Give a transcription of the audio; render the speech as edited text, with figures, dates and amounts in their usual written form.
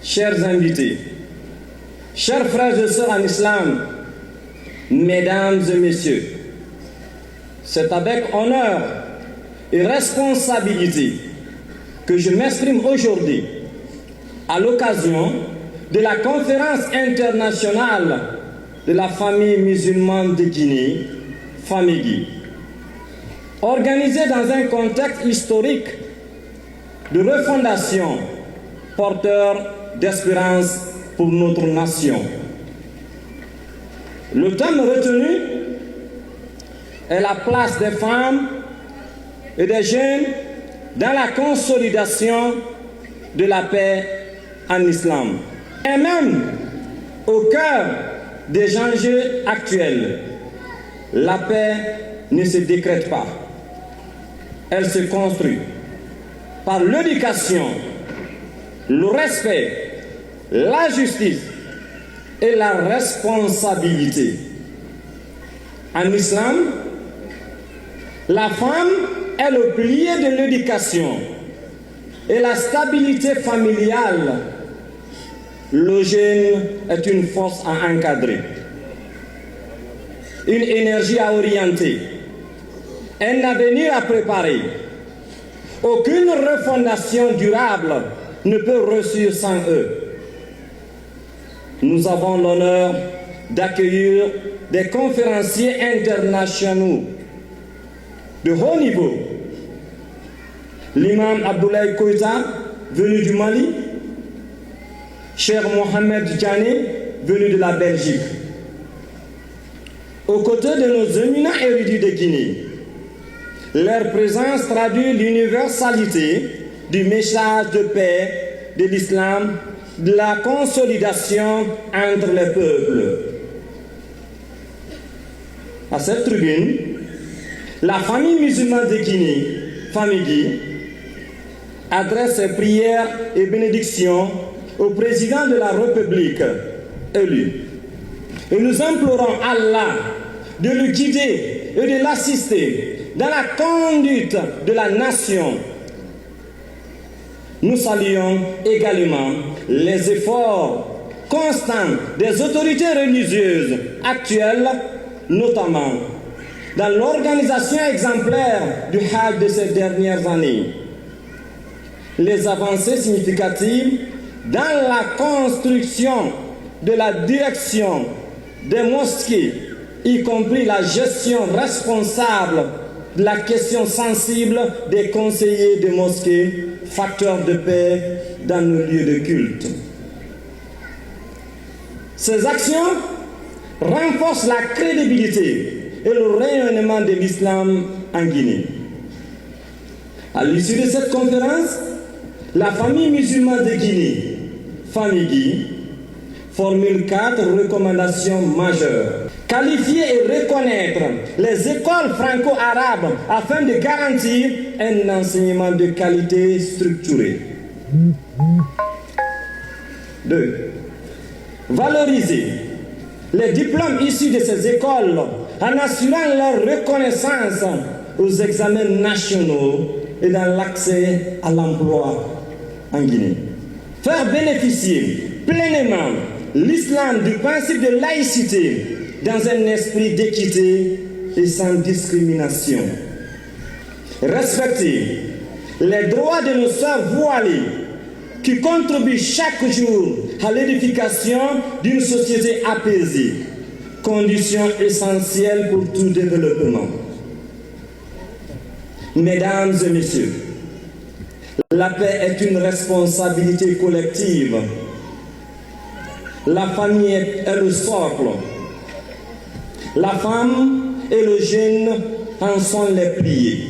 chers invités, chers frères et sœurs en islam, mesdames et messieurs, c'est avec honneur et responsabilité que je m'exprime aujourd'hui à l'occasion de la conférence internationale de la famille musulmane de Guinée, Famigui, organisée dans un contexte historique de refondation porteur d'espérance pour notre nation. Le thème retenu est la place des femmes et des jeunes dans la consolidation de la paix en islam. Et même au cœur des enjeux actuels, la paix ne se décrète pas. Elle se construit par l'éducation, le respect, la justice et la responsabilité. En islam, la femme est le pilier de l'éducation et la stabilité familiale. Le jeune est une force à encadrer, une énergie à orienter, un avenir à préparer. Aucune refondation durable ne peut réussir sans eux. Nous avons l'honneur d'accueillir des conférenciers internationaux de haut niveau. L'imam Abdoulaye Koïta, venu du Mali, Cheikh Mohamed Djane, venu de la Belgique. Aux côtés de nos éminents érudits de Guinée, leur présence traduit l'universalité du message de paix de l'islam, de la consolidation entre les peuples. À cette tribune, la famille musulmane de Guinée, Famigui, adresse ses prières et bénédictions au président de la République élu. Et nous implorons Allah de le guider et de l'assister dans la conduite de la nation. Nous saluons également les efforts constants des autorités religieuses actuelles, notamment dans l'organisation exemplaire du Hajj de ces dernières années. Les avancées significatives dans la construction de la direction des mosquées, y compris la gestion responsable de la question sensible des conseillers de mosquées, facteurs de paix dans nos lieux de culte. Ces actions renforcent la crédibilité et le rayonnement de l'islam en Guinée. À l'issue de cette conférence, la famille musulmane de Guinée, Famigui, formule 4 recommandations majeures. Qualifier et reconnaître les écoles franco-arabes afin de garantir un enseignement de qualité structuré. 2. Valoriser les diplômes issus de ces écoles en assurant leur reconnaissance aux examens nationaux et dans l'accès à l'emploi en Guinée. Faire bénéficier pleinement l'islam du principe de laïcité dans un esprit d'équité et sans discrimination. Respecter les droits de nos sœurs voilées qui contribuent chaque jour à l'édification d'une société apaisée, condition essentielle pour tout développement. Mesdames et messieurs, la paix est une responsabilité collective. La famille est le socle. La femme et le jeune en sont les piliers.